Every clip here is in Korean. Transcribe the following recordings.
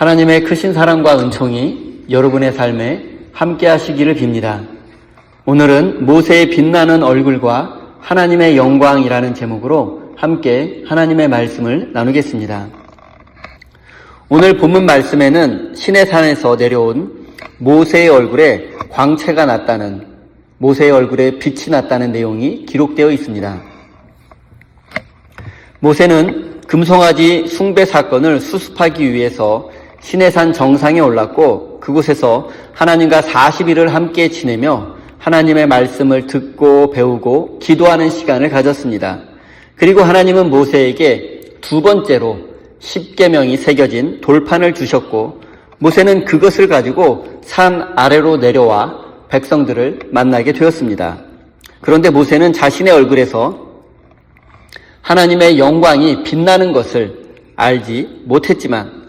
하나님의 크신 사랑과 은총이 여러분의 삶에 함께 하시기를 빕니다. 오늘은 모세의 빛나는 얼굴과 하나님의 영광이라는 제목으로 함께 하나님의 말씀을 나누겠습니다. 오늘 본문 말씀에는 시내산에서 내려온 모세의 얼굴에 광채가 났다는, 모세의 얼굴에 빛이 났다는 내용이 기록되어 있습니다. 모세는 금송아지 숭배 사건을 수습하기 위해서 시내산 정상에 올랐고, 그곳에서 하나님과 40일을 함께 지내며 하나님의 말씀을 듣고 배우고 기도하는 시간을 가졌습니다. 그리고 하나님은 모세에게 두 번째로 십계명이 새겨진 돌판을 주셨고, 모세는 그것을 가지고 산 아래로 내려와 백성들을 만나게 되었습니다. 그런데 모세는 자신의 얼굴에서 하나님의 영광이 빛나는 것을 알지 못했지만,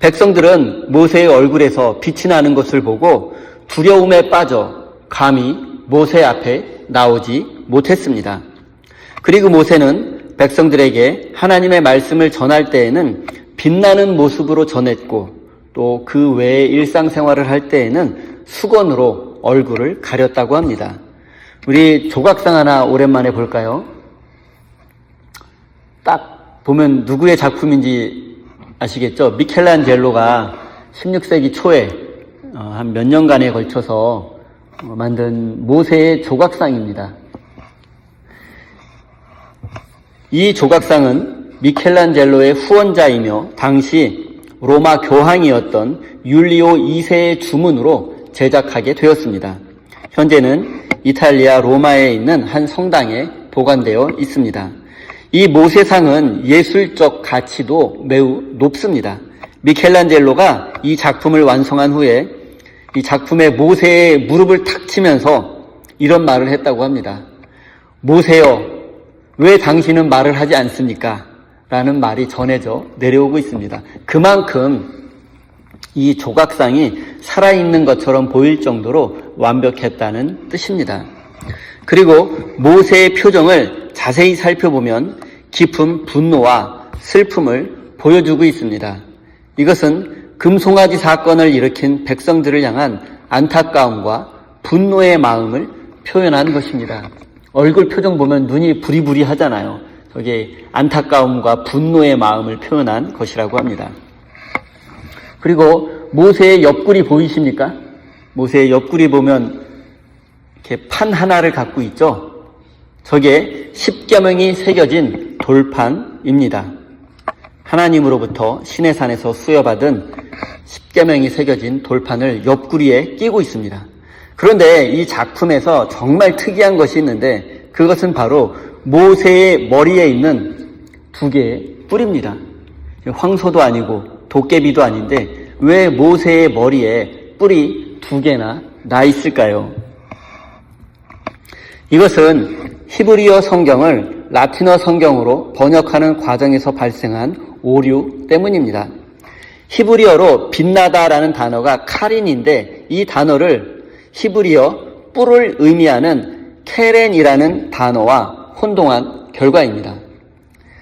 백성들은 모세의 얼굴에서 빛이 나는 것을 보고 두려움에 빠져 감히 모세 앞에 나오지 못했습니다. 그리고 모세는 백성들에게 하나님의 말씀을 전할 때에는 빛나는 모습으로 전했고, 또 그 외의 일상생활을 할 때에는 수건으로 얼굴을 가렸다고 합니다. 우리 조각상 하나 오랜만에 볼까요? 딱 보면 누구의 작품인지 아시겠죠? 미켈란젤로가 16세기 초에 한 몇 년간에 걸쳐서 만든 모세의 조각상입니다. 이 조각상은 미켈란젤로의 후원자이며 당시 로마 교황이었던 율리오 2세의 주문으로 제작하게 되었습니다. 현재는 이탈리아 로마에 있는 한 성당에 보관되어 있습니다. 이 모세상은 예술적 가치도 매우 높습니다. 미켈란젤로가 이 작품을 완성한 후에 이 작품에 모세의 무릎을 탁 치면서 이런 말을 했다고 합니다. 모세여, 왜 당신은 말을 하지 않습니까? 라는 말이 전해져 내려오고 있습니다. 그만큼 이 조각상이 살아있는 것처럼 보일 정도로 완벽했다는 뜻입니다. 그리고 모세의 표정을 자세히 살펴보면 깊은 분노와 슬픔을 보여주고 있습니다. 이것은 금송아지 사건을 일으킨 백성들을 향한 안타까움과 분노의 마음을 표현한 것입니다. 얼굴 표정 보면 눈이 부리부리 하잖아요. 저게 안타까움과 분노의 마음을 표현한 것이라고 합니다. 그리고 모세의 옆구리 보이십니까? 모세의 옆구리 보면 이렇게 판 하나를 갖고 있죠? 저게 십계명이 새겨진 돌판입니다. 하나님으로부터 시내산에서 수여받은 십계명이 새겨진 돌판을 옆구리에 끼고 있습니다. 그런데 이 작품에서 정말 특이한 것이 있는데, 그것은 바로 모세의 머리에 있는 두 개의 뿔입니다. 황소도 아니고 도깨비도 아닌데 왜 모세의 머리에 뿔이 두 개나 나 있을까요? 이것은 히브리어 성경을 라틴어 성경으로 번역하는 과정에서 발생한 오류 때문입니다. 히브리어로 빛나다라는 단어가 카린인데, 이 단어를 히브리어 뿔을 의미하는 케렌이라는 단어와 혼동한 결과입니다.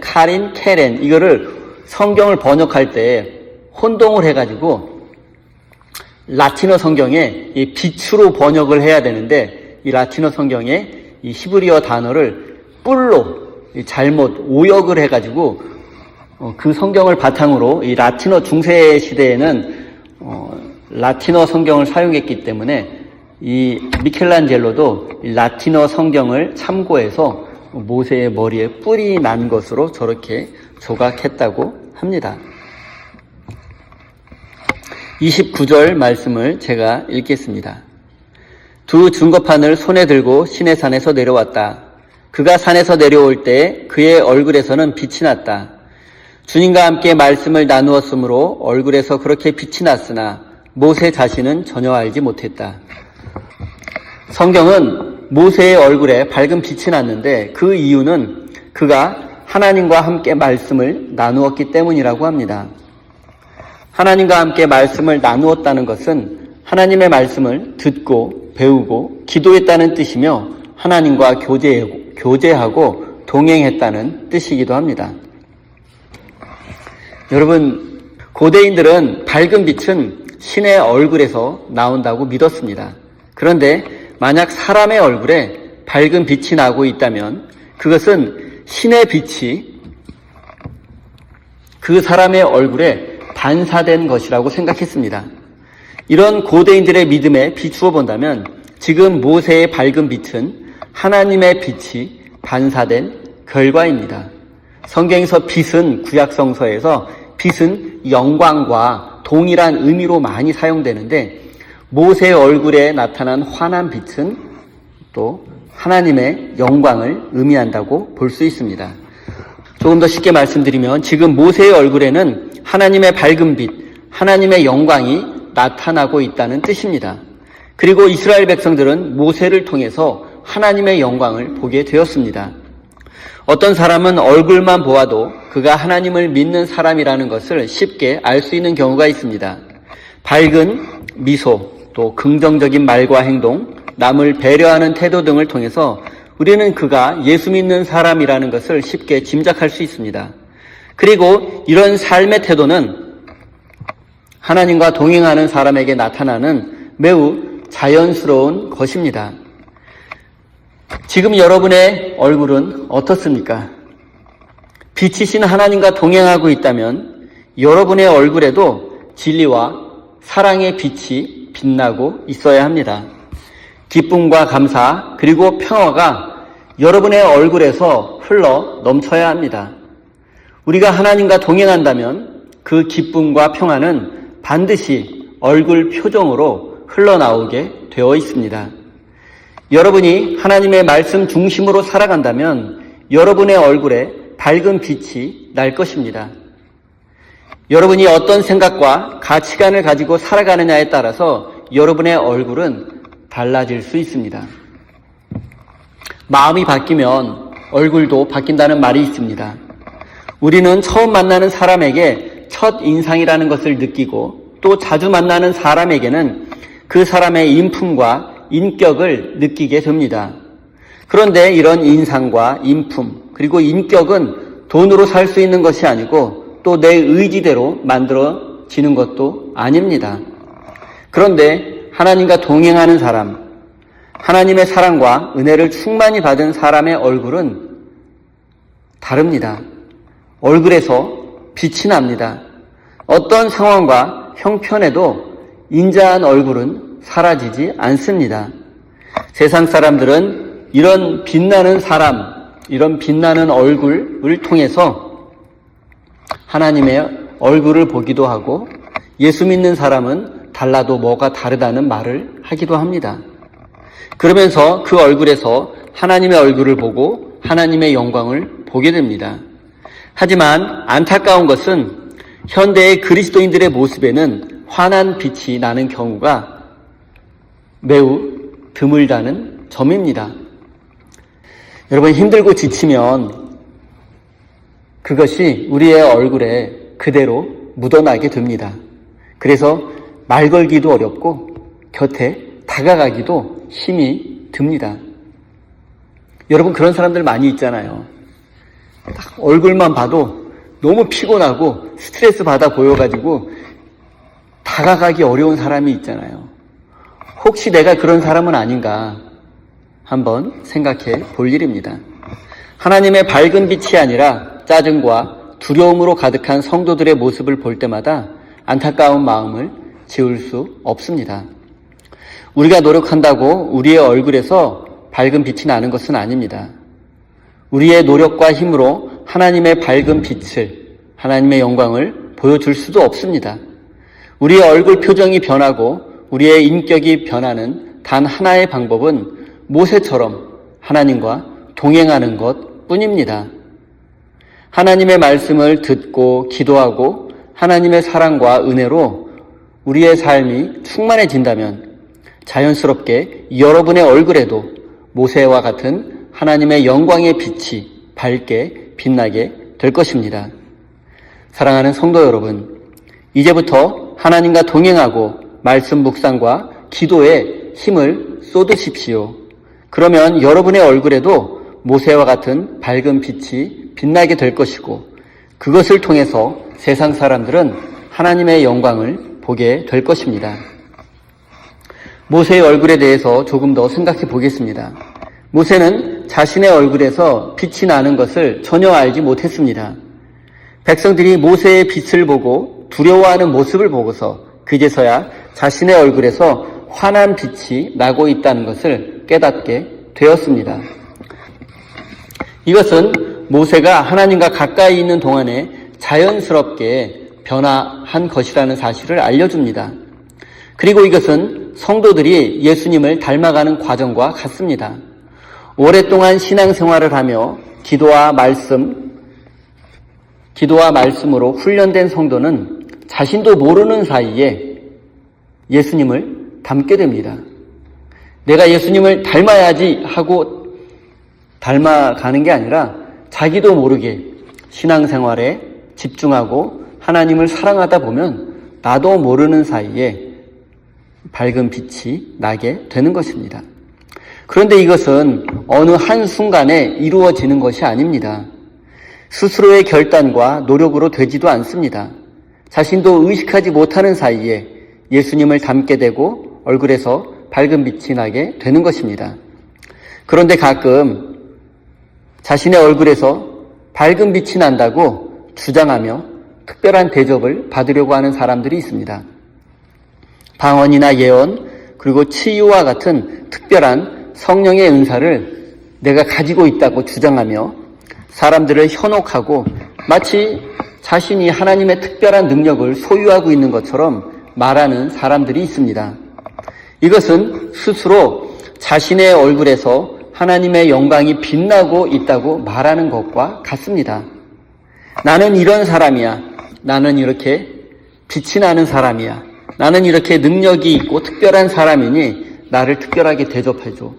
카린, 케렌, 이거를 성경을 번역할 때 혼동을 해가지고 라틴어 성경에 이 빛으로 번역을 해야 되는데, 이 라틴어 성경에 이 히브리어 단어를 뿔로 잘못 오역을 해가지고 그 성경을 바탕으로 이 라틴어 중세 시대에는 라틴어 성경을 사용했기 때문에 이 미켈란젤로도 이 라틴어 성경을 참고해서 모세의 머리에 뿔이 난 것으로 저렇게 조각했다고 합니다. 29절 말씀을 제가 읽겠습니다. 두 증거판을 손에 들고 시내산에서 내려왔다. 그가 산에서 내려올 때 그의 얼굴에서는 빛이 났다. 주님과 함께 말씀을 나누었으므로 얼굴에서 그렇게 빛이 났으나 모세 자신은 전혀 알지 못했다. 성경은 모세의 얼굴에 밝은 빛이 났는데 그 이유는 그가 하나님과 함께 말씀을 나누었기 때문이라고 합니다. 하나님과 함께 말씀을 나누었다는 것은 하나님의 말씀을 듣고 배우고 기도했다는 뜻이며 하나님과 교제하고 동행했다는 뜻이기도 합니다. 여러분, 고대인들은 밝은 빛은 신의 얼굴에서 나온다고 믿었습니다. 그런데 만약 사람의 얼굴에 밝은 빛이 나고 있다면 그것은 신의 빛이 그 사람의 얼굴에 반사된 것이라고 생각했습니다. 이런 고대인들의 믿음에 비추어 본다면 지금 모세의 밝은 빛은 하나님의 빛이 반사된 결과입니다. 성경에서 빛은 구약성서에서 빛은 영광과 동일한 의미로 많이 사용되는데 모세의 얼굴에 나타난 환한 빛은 또 하나님의 영광을 의미한다고 볼 수 있습니다. 조금 더 쉽게 말씀드리면 지금 모세의 얼굴에는 하나님의 밝은 빛, 하나님의 영광이 나타나고 있다는 뜻입니다. 그리고 이스라엘 백성들은 모세를 통해서 하나님의 영광을 보게 되었습니다. 어떤 사람은 얼굴만 보아도 그가 하나님을 믿는 사람이라는 것을 쉽게 알 수 있는 경우가 있습니다. 밝은 미소, 또 긍정적인 말과 행동, 남을 배려하는 태도 등을 통해서 우리는 그가 예수 믿는 사람이라는 것을 쉽게 짐작할 수 있습니다. 그리고 이런 삶의 태도는 하나님과 동행하는 사람에게 나타나는 매우 자연스러운 것입니다. 지금 여러분의 얼굴은 어떻습니까? 빛이신 하나님과 동행하고 있다면 여러분의 얼굴에도 진리와 사랑의 빛이 빛나고 있어야 합니다. 기쁨과 감사 그리고 평화가 여러분의 얼굴에서 흘러 넘쳐야 합니다. 우리가 하나님과 동행한다면 그 기쁨과 평화는 반드시 얼굴 표정으로 흘러나오게 되어 있습니다. 여러분이 하나님의 말씀 중심으로 살아간다면 여러분의 얼굴에 밝은 빛이 날 것입니다. 여러분이 어떤 생각과 가치관을 가지고 살아가느냐에 따라서 여러분의 얼굴은 달라질 수 있습니다. 마음이 바뀌면 얼굴도 바뀐다는 말이 있습니다. 우리는 처음 만나는 사람에게 첫 인상이라는 것을 느끼고 또 자주 만나는 사람에게는 그 사람의 인품과 인격을 느끼게 됩니다. 그런데 이런 인상과 인품 그리고 인격은 돈으로 살 수 있는 것이 아니고 또 내 의지대로 만들어지는 것도 아닙니다. 그런데 하나님과 동행하는 사람, 하나님의 사랑과 은혜를 충만히 받은 사람의 얼굴은 다릅니다. 얼굴에서 빛이 납니다. 어떤 상황과 형편에도 인자한 얼굴은 사라지지 않습니다. 세상 사람들은 이런 빛나는 사람, 이런 빛나는 얼굴을 통해서 하나님의 얼굴을 보기도 하고 예수 믿는 사람은 달라도 뭐가 다르다는 말을 하기도 합니다. 그러면서 그 얼굴에서 하나님의 얼굴을 보고 하나님의 영광을 보게 됩니다. 하지만 안타까운 것은 현대의 그리스도인들의 모습에는 환한 빛이 나는 경우가 매우 드물다는 점입니다. 여러분, 힘들고 지치면 그것이 우리의 얼굴에 그대로 묻어나게 됩니다. 그래서 말 걸기도 어렵고 곁에 다가가기도 힘이 듭니다. 여러분, 그런 사람들 많이 있잖아요. 딱 얼굴만 봐도 너무 피곤하고 스트레스 받아 보여가지고 다가가기 어려운 사람이 있잖아요. 혹시 내가 그런 사람은 아닌가 한번 생각해 볼 일입니다. 하나님의 밝은 빛이 아니라 짜증과 두려움으로 가득한 성도들의 모습을 볼 때마다 안타까운 마음을 지울 수 없습니다. 우리가 노력한다고 우리의 얼굴에서 밝은 빛이 나는 것은 아닙니다. 우리의 노력과 힘으로 하나님의 밝은 빛을, 하나님의 영광을 보여줄 수도 없습니다. 우리의 얼굴 표정이 변하고 우리의 인격이 변하는 단 하나의 방법은 모세처럼 하나님과 동행하는 것 뿐입니다. 하나님의 말씀을 듣고 기도하고 하나님의 사랑과 은혜로 우리의 삶이 충만해진다면 자연스럽게 여러분의 얼굴에도 모세와 같은 하나님의 영광의 빛이 밝게 빛나게 될 것입니다. 사랑하는 성도 여러분, 이제부터 하나님과 동행하고 말씀 묵상과 기도에 힘을 쏟으십시오. 그러면 여러분의 얼굴에도 모세와 같은 밝은 빛이 빛나게 될 것이고 그것을 통해서 세상 사람들은 하나님의 영광을 보게 될 것입니다. 모세의 얼굴에 대해서 조금 더 생각해 보겠습니다. 모세는 자신의 얼굴에서 빛이 나는 것을 전혀 알지 못했습니다. 백성들이 모세의 빛을 보고 두려워하는 모습을 보고서 그제서야 자신의 얼굴에서 환한 빛이 나고 있다는 것을 깨닫게 되었습니다. 이것은 모세가 하나님과 가까이 있는 동안에 자연스럽게 변화한 것이라는 사실을 알려줍니다. 그리고 이것은 성도들이 예수님을 닮아가는 과정과 같습니다. 오랫동안 신앙생활을 하며 기도와 말씀으로 훈련된 성도는 자신도 모르는 사이에 예수님을 닮게 됩니다. 내가 예수님을 닮아야지 하고 닮아가는 게 아니라 자기도 모르게 신앙생활에 집중하고 하나님을 사랑하다 보면 나도 모르는 사이에 밝은 빛이 나게 되는 것입니다. 그런데 이것은 어느 한순간에 이루어지는 것이 아닙니다. 스스로의 결단과 노력으로 되지도 않습니다. 자신도 의식하지 못하는 사이에 예수님을 닮게 되고 얼굴에서 밝은 빛이 나게 되는 것입니다. 그런데 가끔 자신의 얼굴에서 밝은 빛이 난다고 주장하며 특별한 대접을 받으려고 하는 사람들이 있습니다. 방언이나 예언, 그리고 치유와 같은 특별한 성령의 은사를 내가 가지고 있다고 주장하며 사람들을 현혹하고 마치 자신이 하나님의 특별한 능력을 소유하고 있는 것처럼 말하는 사람들이 있습니다. 이것은 스스로 자신의 얼굴에서 하나님의 영광이 빛나고 있다고 말하는 것과 같습니다. 나는 이런 사람이야. 나는 이렇게 빛이 나는 사람이야. 나는 이렇게 능력이 있고 특별한 사람이니 나를 특별하게 대접해줘.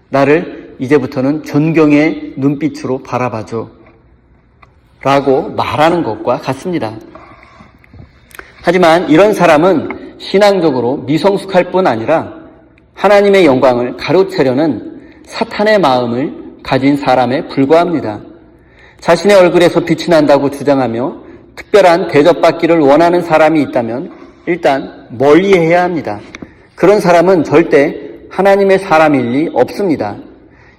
나를 이제부터는 존경의 눈빛으로 바라봐줘. 라고 말하는 것과 같습니다. 하지만 이런 사람은 신앙적으로 미성숙할 뿐 아니라 하나님의 영광을 가로채려는 사탄의 마음을 가진 사람에 불과합니다. 자신의 얼굴에서 빛이 난다고 주장하며 특별한 대접받기를 원하는 사람이 있다면 일단 멀리해야 합니다. 그런 사람은 절대 하나님의 사람일 리 없습니다.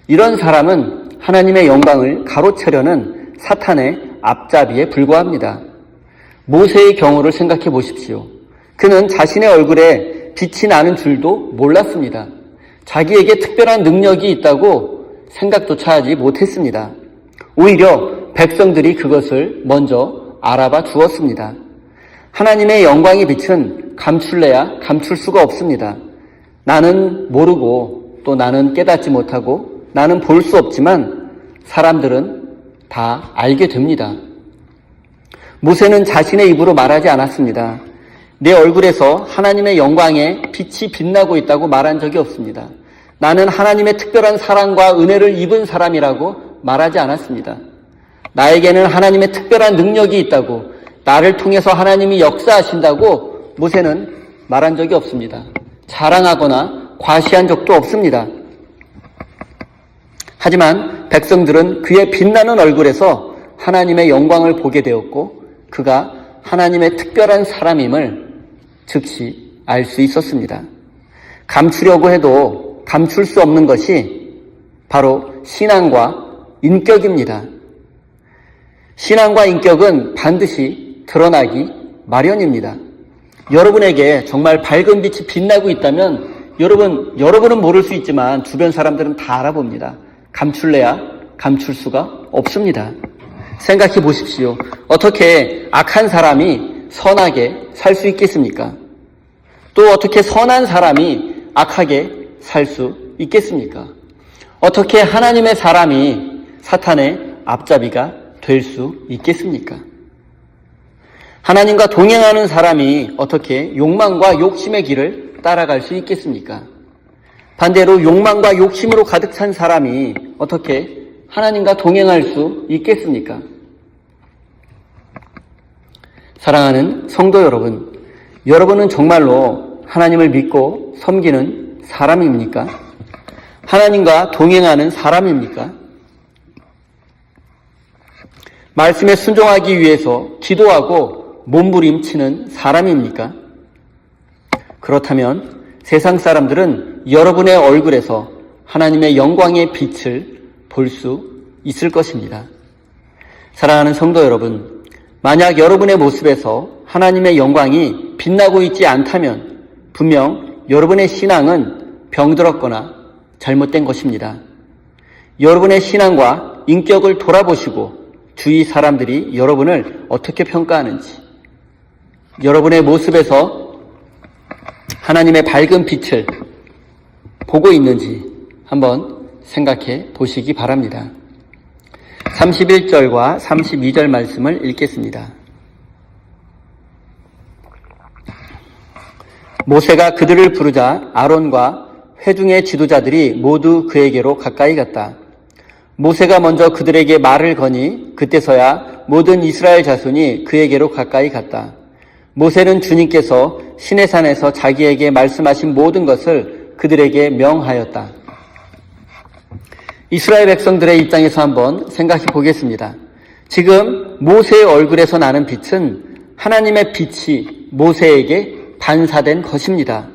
이런 사람은 하나님의 영광을 가로채려는 사탄의 앞잡이에 불과합니다. 모세의 경우를 생각해 보십시오. 그는 자신의 얼굴에 빛이 나는 줄도 몰랐습니다. 자기에게 특별한 능력이 있다고 생각조차 하지 못했습니다. 오히려 백성들이 그것을 먼저 알아봐 주었습니다. 하나님의 영광의 빛은 감출래야 감출 수가 없습니다. 나는 모르고 또 나는 깨닫지 못하고 나는 볼 수 없지만 사람들은 다 알게 됩니다. 모세는 자신의 입으로 말하지 않았습니다. 내 얼굴에서 하나님의 영광의 빛이 빛나고 있다고 말한 적이 없습니다. 나는 하나님의 특별한 사랑과 은혜를 입은 사람이라고 말하지 않았습니다. 나에게는 하나님의 특별한 능력이 있다고, 나를 통해서 하나님이 역사하신다고 모세는 말한 적이 없습니다. 자랑하거나 과시한 적도 없습니다. 하지만 백성들은 그의 빛나는 얼굴에서 하나님의 영광을 보게 되었고 그가 하나님의 특별한 사람임을 즉시 알 수 있었습니다. 감추려고 해도 감출 수 없는 것이 바로 신앙과 인격입니다. 신앙과 인격은 반드시 드러나기 마련입니다. 여러분에게 정말 밝은 빛이 빛나고 있다면 여러분은 모를 수 있지만 주변 사람들은 다 알아봅니다. 감출래야 감출 수가 없습니다. 생각해 보십시오. 어떻게 악한 사람이 선하게 살 수 있겠습니까? 또 어떻게 선한 사람이 악하게 살 수 있겠습니까? 어떻게 하나님의 사람이 사탄의 앞잡이가 될 수 있겠습니까? 하나님과 동행하는 사람이 어떻게 욕망과 욕심의 길을 따라갈 수 있겠습니까? 반대로 욕망과 욕심으로 가득 찬 사람이 어떻게 하나님과 동행할 수 있겠습니까? 사랑하는 성도 여러분, 여러분은 정말로 하나님을 믿고 섬기는 사람입니까? 하나님과 동행하는 사람입니까? 말씀에 순종하기 위해서 기도하고 몸부림치는 사람입니까? 그렇다면 세상 사람들은 여러분의 얼굴에서 하나님의 영광의 빛을 볼 수 있을 것입니다. 사랑하는 성도 여러분, 만약 여러분의 모습에서 하나님의 영광이 빛나고 있지 않다면 분명 여러분의 신앙은 병들었거나 잘못된 것입니다. 여러분의 신앙과 인격을 돌아보시고 주위 사람들이 여러분을 어떻게 평가하는지, 여러분의 모습에서 하나님의 밝은 빛을 보고 있는지 한번 생각해 보시기 바랍니다. 31절과 32절 말씀을 읽겠습니다. 모세가 그들을 부르자 아론과 회중의 지도자들이 모두 그에게로 가까이 갔다. 모세가 먼저 그들에게 말을 거니 그때서야 모든 이스라엘 자손이 그에게로 가까이 갔다. 모세는 주님께서 시내산에서 자기에게 말씀하신 모든 것을 그들에게 명하였다. 이스라엘 백성들의 입장에서 한번 생각해 보겠습니다. 지금 모세의 얼굴에서 나는 빛은 하나님의 빛이 모세에게 반사된 것입니다.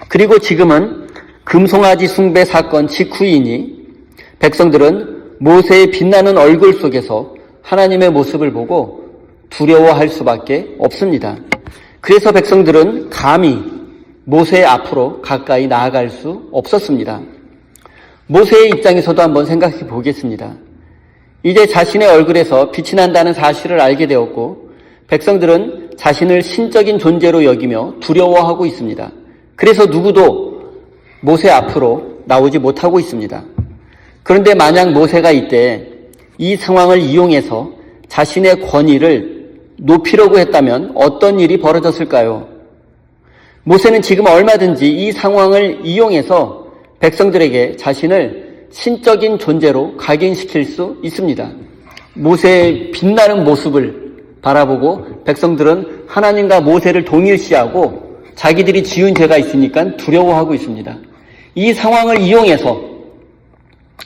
그리고 지금은 금송아지 숭배 사건 직후이니 백성들은 모세의 빛나는 얼굴 속에서 하나님의 모습을 보고 두려워할 수밖에 없습니다. 그래서 백성들은 감히 모세 앞으로 가까이 나아갈 수 없었습니다. 모세의 입장에서도 한번 생각해 보겠습니다. 이제 자신의 얼굴에서 빛이 난다는 사실을 알게 되었고 백성들은 자신을 신적인 존재로 여기며 두려워하고 있습니다. 그래서 누구도 모세 앞으로 나오지 못하고 있습니다. 그런데 만약 모세가 이때 이 상황을 이용해서 자신의 권위를 높이려고 했다면 어떤 일이 벌어졌을까요? 모세는 지금 얼마든지 이 상황을 이용해서 백성들에게 자신을 신적인 존재로 각인시킬 수 있습니다. 모세의 빛나는 모습을 바라보고 백성들은 하나님과 모세를 동일시하고 자기들이 지은 죄가 있으니까 두려워하고 있습니다. 이 상황을 이용해서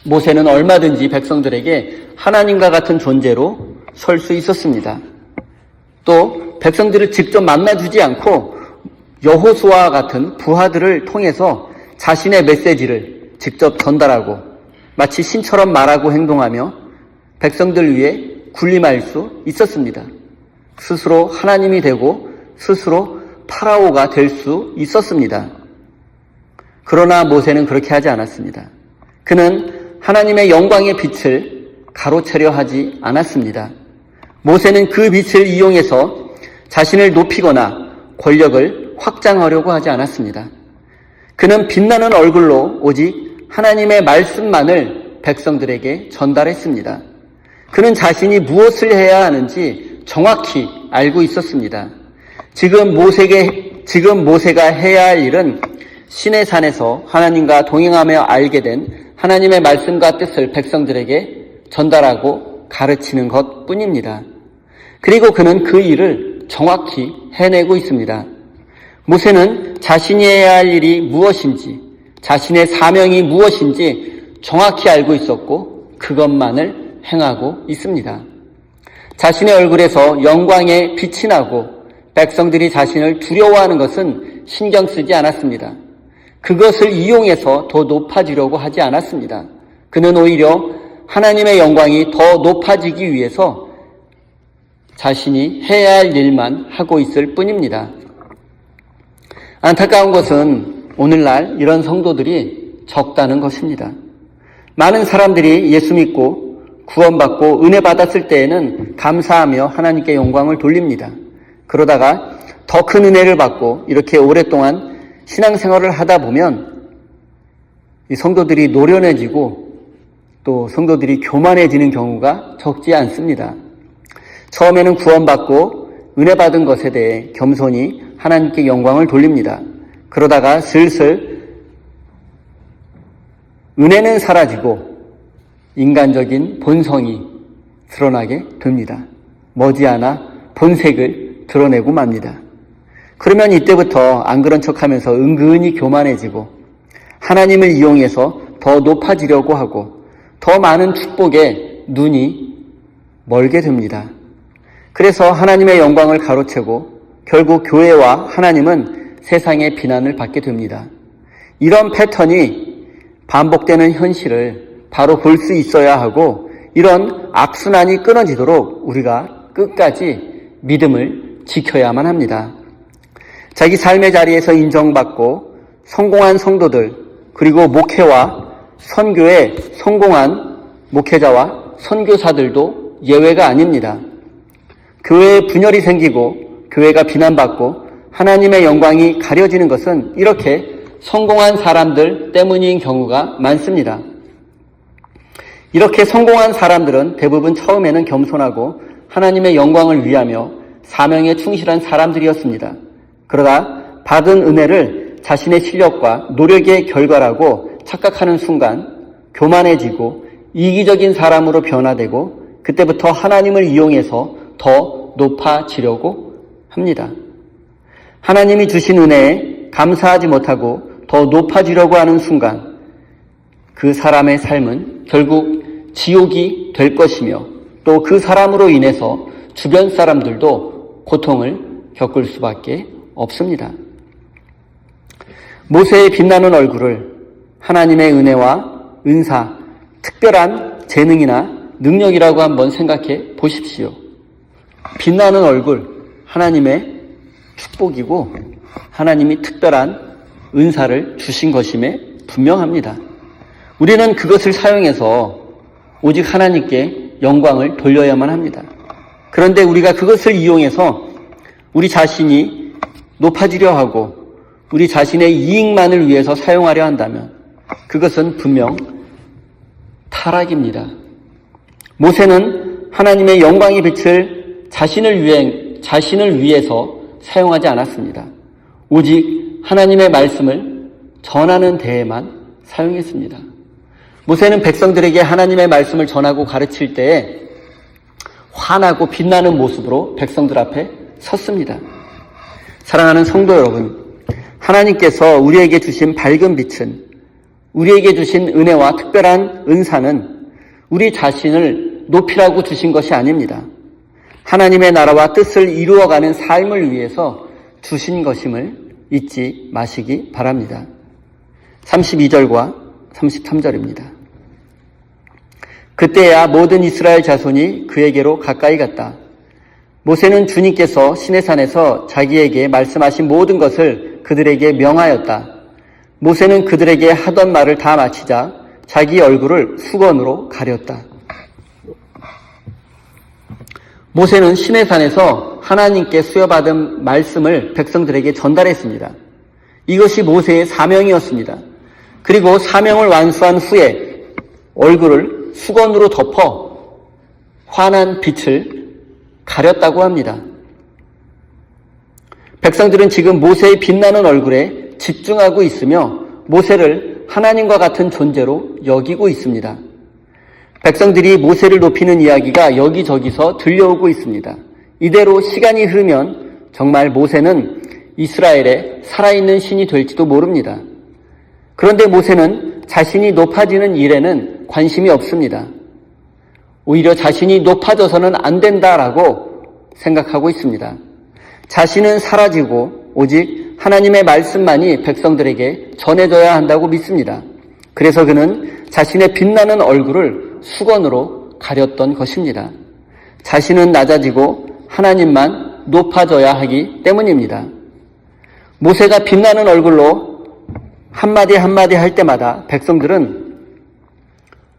모세는 얼마든지 백성들에게 하나님과 같은 존재로 설 수 있었습니다. 또 백성들을 직접 만나주지 않고 여호수아와 같은 부하들을 통해서 자신의 메시지를 직접 전달하고 마치 신처럼 말하고 행동하며 백성들 위해 군림할 수 있었습니다. 스스로 하나님이 되고 스스로 파라오가 될 수 있었습니다. 그러나 모세는 그렇게 하지 않았습니다. 그는 하나님의 영광의 빛을 가로채려 하지 않았습니다. 모세는 그 빛을 이용해서 자신을 높이거나 권력을 확장하려고 하지 않았습니다. 그는 빛나는 얼굴로 오직 하나님의 말씀만을 백성들에게 전달했습니다. 그는 자신이 무엇을 해야 하는지 정확히 알고 있었습니다. 지금 모세가 해야 할 일은 시내산에서 하나님과 동행하며 알게 된 하나님의 말씀과 뜻을 백성들에게 전달하고 가르치는 것뿐입니다. 그리고 그는 그 일을 정확히 해내고 있습니다. 모세는 자신이 해야 할 일이 무엇인지, 자신의 사명이 무엇인지 정확히 알고 있었고 그것만을 행하고 있습니다. 자신의 얼굴에서 영광의 빛이 나고 백성들이 자신을 두려워하는 것은 신경 쓰지 않았습니다. 그것을 이용해서 더 높아지려고 하지 않았습니다. 그는 오히려 하나님의 영광이 더 높아지기 위해서 자신이 해야 할 일만 하고 있을 뿐입니다. 안타까운 것은 오늘날 이런 성도들이 적다는 것입니다. 많은 사람들이 예수 믿고 구원받고 은혜 받았을 때에는 감사하며 하나님께 영광을 돌립니다. 그러다가 더 큰 은혜를 받고 이렇게 오랫동안 신앙생활을 하다 보면 이 성도들이 노련해지고 또 성도들이 교만해지는 경우가 적지 않습니다. 처음에는 구원받고 은혜 받은 것에 대해 겸손히 하나님께 영광을 돌립니다. 그러다가 슬슬 은혜는 사라지고 인간적인 본성이 드러나게 됩니다. 머지않아 본색을 드러내고 맙니다. 그러면 이때부터 안 그런 척하면서 은근히 교만해지고 하나님을 이용해서 더 높아지려고 하고 더 많은 축복에 눈이 멀게 됩니다. 그래서 하나님의 영광을 가로채고 결국 교회와 하나님은 세상의 비난을 받게 됩니다. 이런 패턴이 반복되는 현실을 바로 볼 수 있어야 하고 이런 악순환이 끊어지도록 우리가 끝까지 믿음을 지켜야만 합니다. 자기 삶의 자리에서 인정받고 성공한 성도들 그리고 목회와 선교에 성공한 목회자와 선교사들도 예외가 아닙니다. 교회에 분열이 생기고 교회가 비난받고 하나님의 영광이 가려지는 것은 이렇게 성공한 사람들 때문인 경우가 많습니다. 이렇게 성공한 사람들은 대부분 처음에는 겸손하고 하나님의 영광을 위하며 사명에 충실한 사람들이었습니다. 그러다 받은 은혜를 자신의 실력과 노력의 결과라고 착각하는 순간 교만해지고 이기적인 사람으로 변화되고 그때부터 하나님을 이용해서 더 높아지려고 합니다. 하나님이 주신 은혜에 감사하지 못하고 더 높아지려고 하는 순간 그 사람의 삶은 결국 지옥이 될 것이며 또 그 사람으로 인해서 주변 사람들도 고통을 겪을 수밖에 없습니다. 모세의 빛나는 얼굴을 하나님의 은혜와 은사, 특별한 재능이나 능력이라고 한번 생각해 보십시오. 빛나는 얼굴, 하나님의 축복이고 하나님이 특별한 은사를 주신 것임에 분명합니다. 우리는 그것을 사용해서 오직 하나님께 영광을 돌려야만 합니다. 그런데 우리가 그것을 이용해서 우리 자신이 높아지려 하고 우리 자신의 이익만을 위해서 사용하려 한다면 그것은 분명 타락입니다. 모세는 하나님의 영광의 빛을 자신을 위해서 사용하지 않았습니다. 오직 하나님의 말씀을 전하는 데에만 사용했습니다. 모세는 백성들에게 하나님의 말씀을 전하고 가르칠 때에 환하고 빛나는 모습으로 백성들 앞에 섰습니다. 사랑하는 성도 여러분, 하나님께서 우리에게 주신 밝은 빛은 우리에게 주신 은혜와 특별한 은사는 우리 자신을 높이라고 주신 것이 아닙니다. 하나님의 나라와 뜻을 이루어가는 삶을 위해서 주신 것임을 잊지 마시기 바랍니다. 32절과 33절입니다. 그때야 모든 이스라엘 자손이 그에게로 가까이 갔다. 모세는 주님께서 시내산에서 자기에게 말씀하신 모든 것을 그들에게 명하였다. 모세는 그들에게 하던 말을 다 마치자 자기 얼굴을 수건으로 가렸다. 모세는 시내산에서 하나님께 수여받은 말씀을 백성들에게 전달했습니다. 이것이 모세의 사명이었습니다. 그리고 사명을 완수한 후에 얼굴을 수건으로 덮어 환한 빛을 가렸다고 합니다. 백성들은 지금 모세의 빛나는 얼굴에 집중하고 있으며 모세를 하나님과 같은 존재로 여기고 있습니다. 백성들이 모세를 높이는 이야기가 여기저기서 들려오고 있습니다. 이대로 시간이 흐르면 정말 모세는 이스라엘의 살아있는 신이 될지도 모릅니다. 그런데 모세는 자신이 높아지는 일에는 관심이 없습니다. 오히려 자신이 높아져서는 안 된다라고 생각하고 있습니다. 자신은 사라지고 오직 하나님의 말씀만이 백성들에게 전해져야 한다고 믿습니다. 그래서 그는 자신의 빛나는 얼굴을 수건으로 가렸던 것입니다. 자신은 낮아지고 하나님만 높아져야 하기 때문입니다. 모세가 빛나는 얼굴로 한마디 한마디 할 때마다 백성들은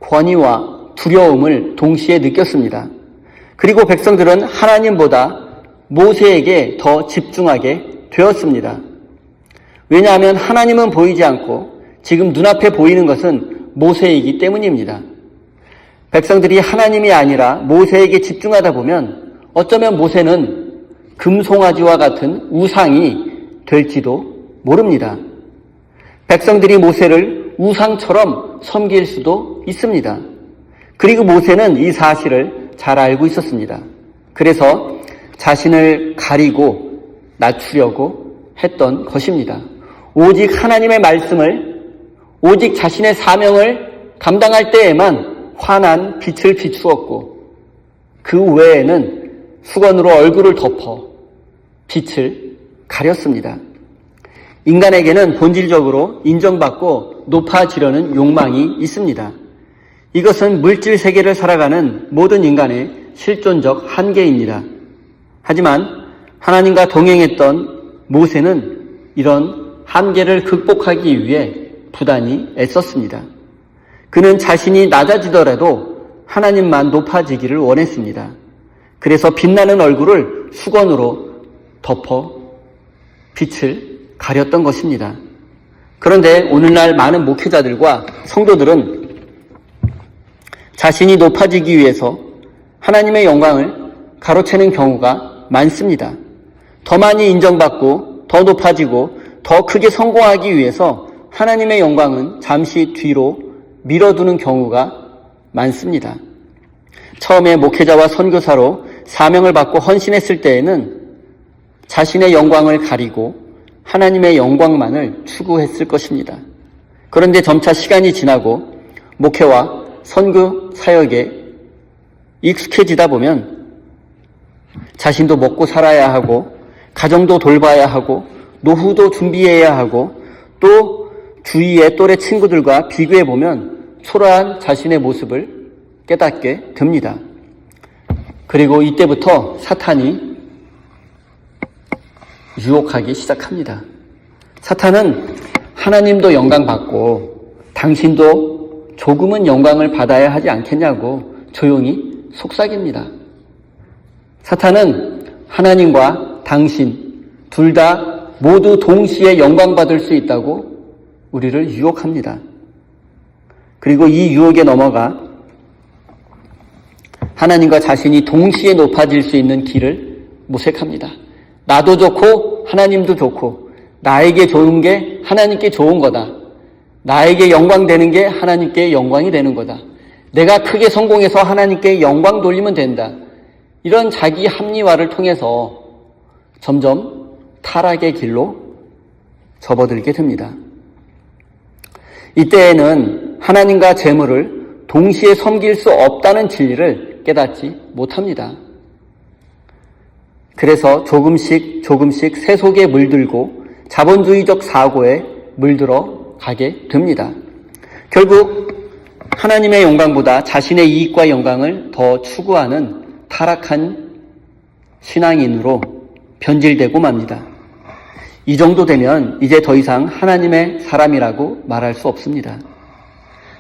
권위와 두려움을 동시에 느꼈습니다. 그리고 백성들은 하나님보다 모세에게 더 집중하게 되었습니다. 왜냐하면 하나님은 보이지 않고 지금 눈앞에 보이는 것은 모세이기 때문입니다. 백성들이 하나님이 아니라 모세에게 집중하다 보면 어쩌면 모세는 금송아지와 같은 우상이 될지도 모릅니다. 백성들이 모세를 우상처럼 섬길 수도 있습니다. 그리고 모세는 이 사실을 잘 알고 있었습니다. 그래서 자신을 가리고 낮추려고 했던 것입니다. 오직 하나님의 말씀을, 오직 자신의 사명을 감당할 때에만 환한 빛을 비추었고 그 외에는 수건으로 얼굴을 덮어 빛을 가렸습니다. 인간에게는 본질적으로 인정받고 높아지려는 욕망이 있습니다. 이것은 물질 세계를 살아가는 모든 인간의 실존적 한계입니다. 하지만 하나님과 동행했던 모세는 이런 한계를 극복하기 위해 부단히 애썼습니다. 그는 자신이 낮아지더라도 하나님만 높아지기를 원했습니다. 그래서 빛나는 얼굴을 수건으로 덮어 빛을 가렸던 것입니다. 그런데 오늘날 많은 목회자들과 성도들은 자신이 높아지기 위해서 하나님의 영광을 가로채는 경우가 많습니다. 더 많이 인정받고 더 높아지고 더 크게 성공하기 위해서 하나님의 영광은 잠시 뒤로 밀어두는 경우가 많습니다. 처음에 목회자와 선교사로 사명을 받고 헌신했을 때에는 자신의 영광을 가리고 하나님의 영광만을 추구했을 것입니다. 그런데 점차 시간이 지나고 목회와 선교 사역에 익숙해지다 보면 자신도 먹고 살아야 하고 가정도 돌봐야 하고 노후도 준비해야 하고 또 주위의 또래 친구들과 비교해보면 초라한 자신의 모습을 깨닫게 됩니다. 그리고 이때부터 사탄이 유혹하기 시작합니다. 사탄은 하나님도 영광 받고 당신도 조금은 영광을 받아야 하지 않겠냐고 조용히 속삭입니다. 사탄은 하나님과 당신 둘 다 모두 동시에 영광 받을 수 있다고 우리를 유혹합니다. 그리고 이 유혹에 넘어가 하나님과 자신이 동시에 높아질 수 있는 길을 모색합니다. 나도 좋고 하나님도 좋고 나에게 좋은 게 하나님께 좋은 거다. 나에게 영광 되는 게 하나님께 영광이 되는 거다. 내가 크게 성공해서 하나님께 영광 돌리면 된다. 이런 자기 합리화를 통해서 점점 타락의 길로 접어들게 됩니다. 이때에는 하나님과 재물을 동시에 섬길 수 없다는 진리를 깨닫지 못합니다. 그래서 조금씩 새 속에 물들고 자본주의적 사고에 물들어 가게 됩니다. 결국 하나님의 영광보다 자신의 이익과 영광을 더 추구하는 타락한 신앙인으로 변질되고 맙니다. 이 정도 되면 이제 더 이상 하나님의 사람이라고 말할 수 없습니다.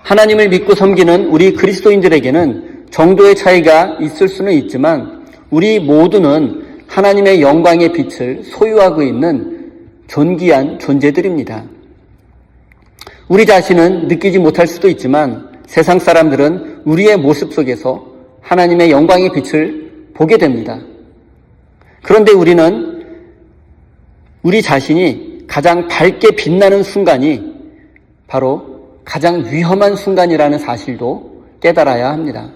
하나님을 믿고 섬기는 우리 그리스도인들에게는 정도의 차이가 있을 수는 있지만 우리 모두는 하나님의 영광의 빛을 소유하고 있는 존귀한 존재들입니다. 우리 자신은 느끼지 못할 수도 있지만 세상 사람들은 우리의 모습 속에서 하나님의 영광의 빛을 보게 됩니다. 그런데 우리는 우리 자신이 가장 밝게 빛나는 순간이 바로 가장 위험한 순간이라는 사실도 깨달아야 합니다.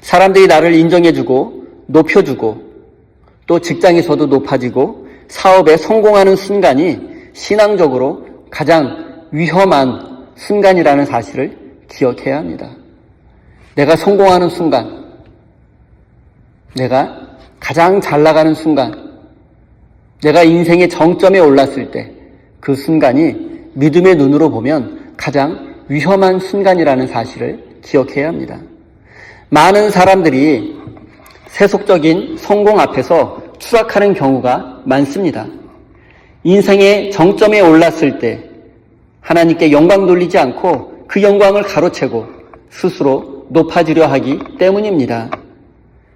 사람들이 나를 인정해주고 높여주고 또 직장에서도 높아지고 사업에 성공하는 순간이 신앙적으로 가장 위험한 순간이라는 사실을 기억해야 합니다. 내가 성공하는 순간, 내가 가장 잘 나가는 순간, 내가 인생의 정점에 올랐을 때 그 순간이 믿음의 눈으로 보면 가장 위험한 순간이라는 사실을 기억해야 합니다. 많은 사람들이 세속적인 성공 앞에서 추락하는 경우가 많습니다. 인생의 정점에 올랐을 때 하나님께 영광 돌리지 않고 그 영광을 가로채고 스스로 높아지려 하기 때문입니다.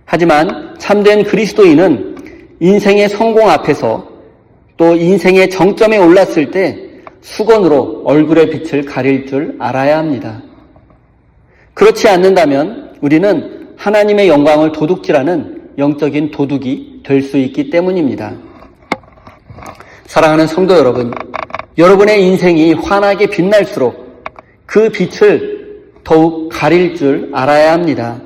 하지만 참된 그리스도인은 인생의 성공 앞에서 또 인생의 정점에 올랐을 때 수건으로 얼굴의 빛을 가릴 줄 알아야 합니다. 그렇지 않는다면 우리는 하나님의 영광을 도둑질하는 영적인 도둑이 될 수 있기 때문입니다. 사랑하는 성도 여러분, 여러분의 인생이 환하게 빛날수록 그 빛을 더욱 가릴 줄 알아야 합니다.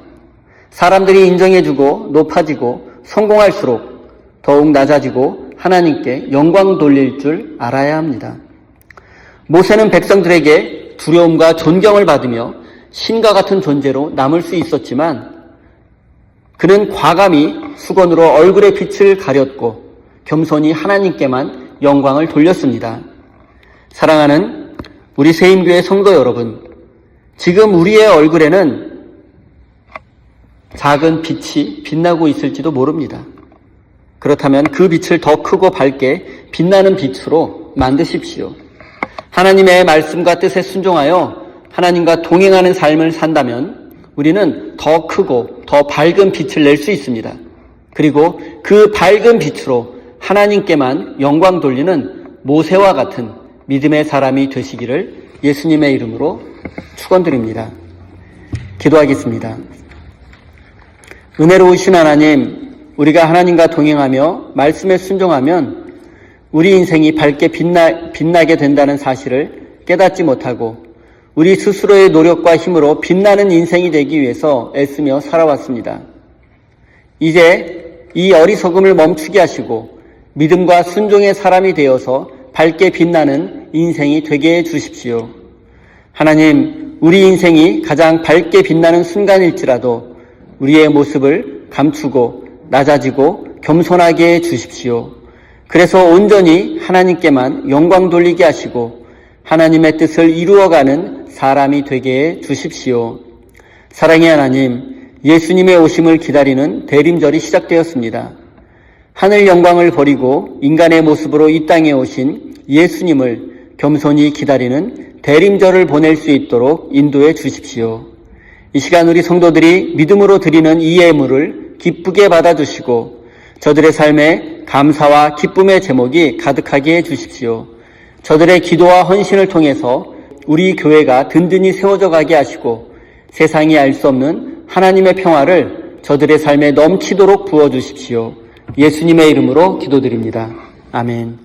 사람들이 인정해주고 높아지고 성공할수록 더욱 낮아지고 하나님께 영광 돌릴 줄 알아야 합니다. 모세는 백성들에게 두려움과 존경을 받으며 신과 같은 존재로 남을 수 있었지만 그는 과감히 수건으로 얼굴의 빛을 가렸고 겸손히 하나님께만 영광을 돌렸습니다. 사랑하는 우리 세임교회 성도 여러분, 지금 우리의 얼굴에는 작은 빛이 빛나고 있을지도 모릅니다. 그렇다면 그 빛을 더 크고 밝게 빛나는 빛으로 만드십시오. 하나님의 말씀과 뜻에 순종하여 하나님과 동행하는 삶을 산다면 우리는 더 크고 더 밝은 빛을 낼 수 있습니다. 그리고 그 밝은 빛으로 하나님께만 영광 돌리는 모세와 같은 믿음의 사람이 되시기를 예수님의 이름으로 축원드립니다. 기도하겠습니다. 은혜로우신 하나님, 우리가 하나님과 동행하며 말씀에 순종하면 우리 인생이 밝게 빛나게 된다는 사실을 깨닫지 못하고 우리 스스로의 노력과 힘으로 빛나는 인생이 되기 위해서 애쓰며 살아왔습니다. 이제 이 어리석음을 멈추게 하시고 믿음과 순종의 사람이 되어서 밝게 빛나는 인생이 되게 해 주십시오. 하나님, 우리 인생이 가장 밝게 빛나는 순간일지라도 우리의 모습을 감추고 낮아지고 겸손하게 해 주십시오. 그래서 온전히 하나님께만 영광 돌리게 하시고 하나님의 뜻을 이루어가는 사람이 되게 해 주십시오. 사랑의 하나님, 예수님의 오심을 기다리는 대림절이 시작되었습니다. 하늘 영광을 버리고 인간의 모습으로 이 땅에 오신 예수님을 겸손히 기다리는 대림절을 보낼 수 있도록 인도해 주십시오. 이 시간 우리 성도들이 믿음으로 드리는 이 예물을 기쁘게 받아주시고 저들의 삶에 감사와 기쁨의 제목이 가득하게 해주십시오. 저들의 기도와 헌신을 통해서 우리 교회가 든든히 세워져 가게 하시고 세상이 알 수 없는 하나님의 평화를 저들의 삶에 넘치도록 부어주십시오. 예수님의 이름으로 기도드립니다. 아멘.